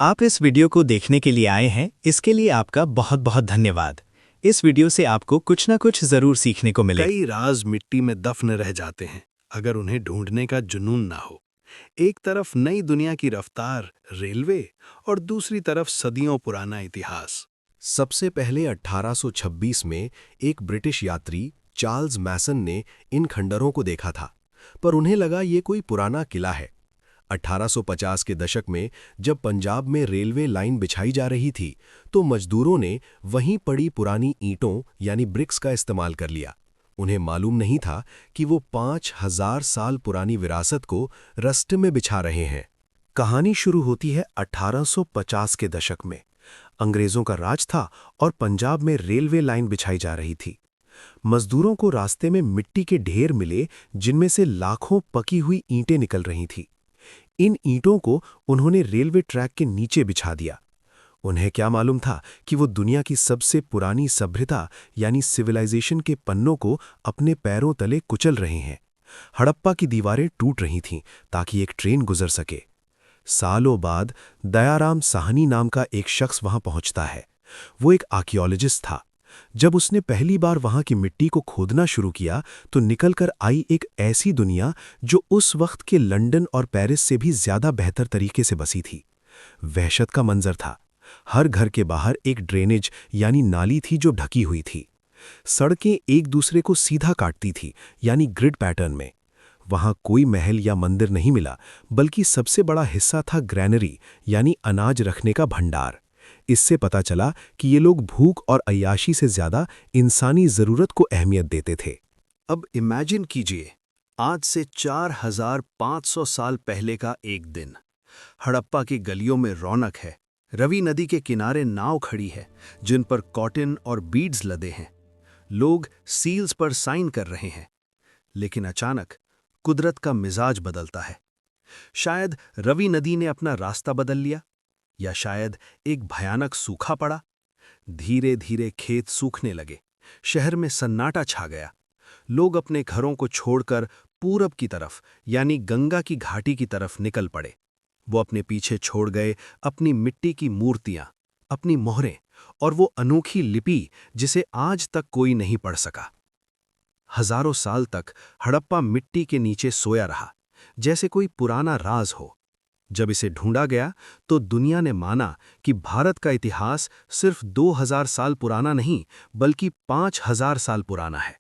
आप इस वीडियो को देखने के लिए आए हैं, इसके लिए आपका बहुत बहुत धन्यवाद। इस वीडियो से आपको कुछ ना कुछ जरूर सीखने को मिले। कई राज मिट्टी में दफन रह जाते हैं अगर उन्हें ढूंढने का जुनून ना हो। एक तरफ नई दुनिया की रफ्तार रेलवे और दूसरी तरफ सदियों पुराना इतिहास। सबसे पहले 1826 में एक ब्रिटिश यात्री चार्ल्स मैसन ने इन खंडरों को देखा था, पर उन्हें लगा ये कोई पुराना किला है। 1850 के दशक में जब पंजाब में रेलवे लाइन बिछाई जा रही थी, तो मजदूरों ने वहीं पड़ी पुरानी ईंटों यानी ब्रिक्स का इस्तेमाल कर लिया। उन्हें मालूम नहीं था कि वो 5000 साल पुरानी विरासत को रास्ते में बिछा रहे हैं। कहानी शुरू होती है 1850 के दशक में। अंग्रेजों का राज था और पंजाब में रेलवे लाइन बिछाई जा रही थी। मजदूरों को रास्ते में मिट्टी के ढेर मिले, जिनमें से लाखों पकी हुई ईंटें निकल रही थीं। इन ईंटों को उन्होंने रेलवे ट्रैक के नीचे बिछा दिया। उन्हें क्या मालूम था कि वो दुनिया की सबसे पुरानी सभ्यता यानी सिविलाइजेशन के पन्नों को अपने पैरों तले कुचल रहे हैं। हड़प्पा की दीवारें टूट रही थीं ताकि एक ट्रेन गुजर सके। सालों बाद दयाराम साहनी नाम का एक शख्स वहां पहुंचता है। वो एक आर्कियोलॉजिस्ट था। जब उसने पहली बार वहां की मिट्टी को खोदना शुरू किया, तो निकलकर आई एक ऐसी दुनिया जो उस वक्त के लंदन और पेरिस से भी ज्यादा बेहतर तरीके से बसी थी। वहशत का मंजर था। हर घर के बाहर एक ड्रेनेज यानी नाली थी जो ढकी हुई थी। सड़कें एक दूसरे को सीधा काटती थी यानी ग्रिड पैटर्न में। वहां कोई महल या मंदिर नहीं मिला, बल्कि सबसे बड़ा हिस्सा था ग्रैनरी यानी अनाज रखने का भंडार। इससे पता चला कि ये लोग भूख और अय्याशी से ज्यादा इंसानी जरूरत को अहमियत देते थे। अब इमेजिन कीजिए, आज से 4500 साल पहले का एक दिन। हड़प्पा की गलियों में रौनक है। रवि नदी के किनारे नाव खड़ी है जिन पर कॉटन और बीड्स लदे हैं। लोग सील्स पर साइन कर रहे हैं। लेकिन अचानक कुदरत का मिजाज बदलता है। शायद रवि नदी ने अपना रास्ता बदल लिया, या शायद एक भयानक सूखा पड़ा। धीरे धीरे खेत सूखने लगे। शहर में सन्नाटा छा गया। लोग अपने घरों को छोड़कर पूरब की तरफ यानी गंगा की घाटी की तरफ निकल पड़े। वो अपने पीछे छोड़ गए अपनी मिट्टी की मूर्तियां, अपनी मोहरें और वो अनोखी लिपि जिसे आज तक कोई नहीं पढ़ सका। हजारों साल तक हड़प्पा मिट्टी के नीचे सोया रहा, जैसे कोई पुराना राज हो। जब इसे ढूंढा गया तो दुनिया ने माना कि भारत का इतिहास सिर्फ 2000 साल पुराना नहीं, बल्कि 5000 साल पुराना है।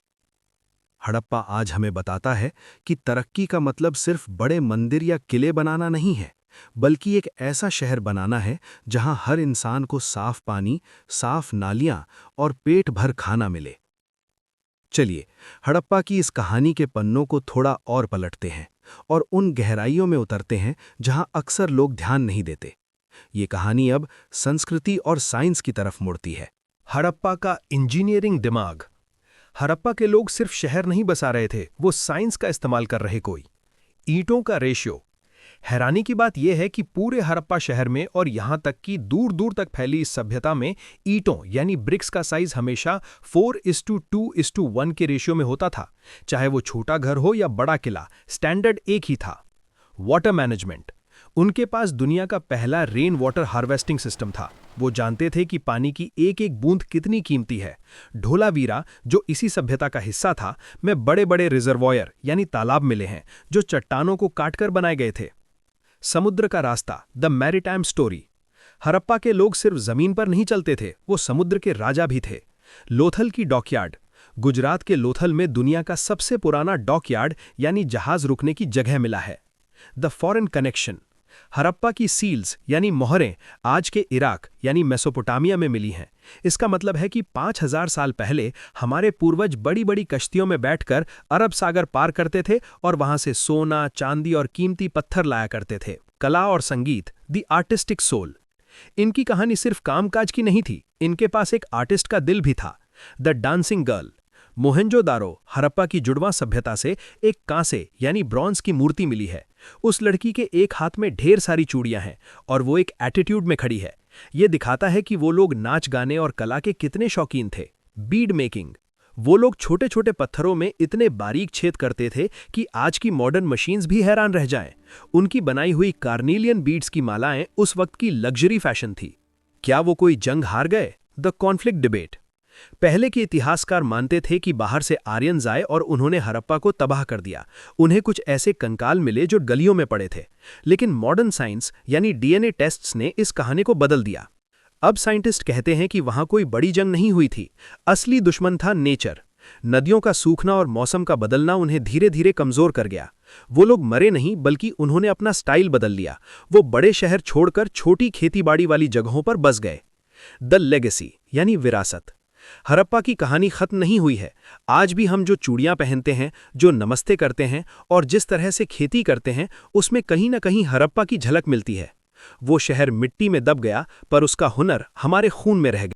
हड़प्पा आज हमें बताता है कि तरक्की का मतलब सिर्फ बड़े मंदिर या किले बनाना नहीं है, बल्कि एक ऐसा शहर बनाना है जहां हर इंसान को साफ पानी, साफ नालियां और पेट भर खाना मिले। चलिए, हड़प्पा की इस कहानी के पन्नों को थोड़ा और पलटते हैं और उन गहराइयों में उतरते हैं जहां अक्सर लोग ध्यान नहीं देते। ये कहानी अब संस्कृति और साइंस की तरफ मुड़ती है। हड़प्पा का इंजीनियरिंग दिमाग। हड़प्पा के लोग सिर्फ शहर नहीं बसा रहे थे, वो साइंस का इस्तेमाल कर रहे। कोई ईंटों का रेशियो। हैरानी की बात यह है कि पूरे हड़प्पा शहर में और यहां तक कि दूर दूर तक फैली इस सभ्यता में ईंटों यानी ब्रिक्स का साइज हमेशा 4:2:1 के रेशियो में होता था। चाहे वो छोटा घर हो या बड़ा किला, स्टैंडर्ड एक ही था। Water management. उनके पास दुनिया का पहला रेन वाटर हार्वेस्टिंग सिस्टम था। वो जानते थे कि पानी की एक एक बूंद कितनी कीमती है। ढोलावीरा, जो इसी सभ्यता का हिस्सा था, में बड़े बड़े रिजर्वॉयर यानी तालाब मिले हैं जो चट्टानों को काटकर बनाए गए थे। समुद्र का रास्ता, द मैरीटाइम स्टोरी। हड़प्पा के लोग सिर्फ जमीन पर नहीं चलते थे, वो समुद्र के राजा भी थे। लोथल की डॉकयार्ड। गुजरात के लोथल में दुनिया का सबसे पुराना डॉकयार्ड यानी जहाज रुकने की जगह मिला है। The foreign connection. हड़प्पा की सील्स यानी मोहरें आज के इराक यानी मेसोपोटामिया में मिली हैं। इसका मतलब है कि 5000 साल पहले हमारे पूर्वज बड़ी बड़ी कश्तियों में बैठकर अरब सागर पार करते थे और वहां से सोना, चांदी और कीमती पत्थर लाया करते थे। कला और संगीत, द आर्टिस्टिक सोल। इनकी कहानी सिर्फ कामकाज की नहीं थी, इनके पास एक आर्टिस्ट का दिल भी था। The dancing girl. Mohenjo-daro, Harappa की जुड़वां सभ्यता से एक कांसे यानी ब्रॉन्ज की मूर्ति मिली है। उस लड़की के एक हाथ में ढेर सारी चूड़ियां हैं और वो एक एटीट्यूड में खड़ी है। ये दिखाता है कि वो लोग नाच गाने और कला के कितने शौकीन थे। Bead making. वो लोग छोटे छोटे पत्थरों में इतने बारीक छेद करते थे कि आज की मॉडर्न मशीन्स भी हैरान रह जाएं। उनकी बनाई हुई कार्नेलियन बीड्स की मालाएं उस वक्त की लग्जरी फैशन थी। क्या वो कोई जंग हार गए? The conflict debate. पहले के इतिहासकार मानते थे कि बाहर से आर्यन्स आए और उन्होंने हड़प्पा को तबाह कर दिया। उन्हें कुछ ऐसे कंकाल मिले जो गलियों में पड़े थे। लेकिन मॉडर्न साइंस यानी डीएनए टेस्ट्स ने इस कहानी को बदल दिया। अब साइंटिस्ट कहते हैं कि वहां कोई बड़ी जंग नहीं हुई थी। असली दुश्मन था नेचर। नदियों का सूखना और मौसम का बदलना उन्हें धीरे धीरे कमजोर कर गया। वो लोग मरे नहीं, बल्कि उन्होंने अपना स्टाइल बदल लिया। वो बड़े शहर छोड़कर छोटी खेतीबाड़ी वाली जगहों पर बस गए। द लेगेसी यानी विरासत। हड़प्पा की कहानी खत्म नहीं हुई है। आज भी हम जो चूड़ियां पहनते हैं, जो नमस्ते करते हैं और जिस तरह से खेती करते हैं, उसमें कहीं ना कहीं हड़प्पा की झलक मिलती है। वो शहर मिट्टी में दब गया, पर उसका हुनर हमारे खून में रह गया।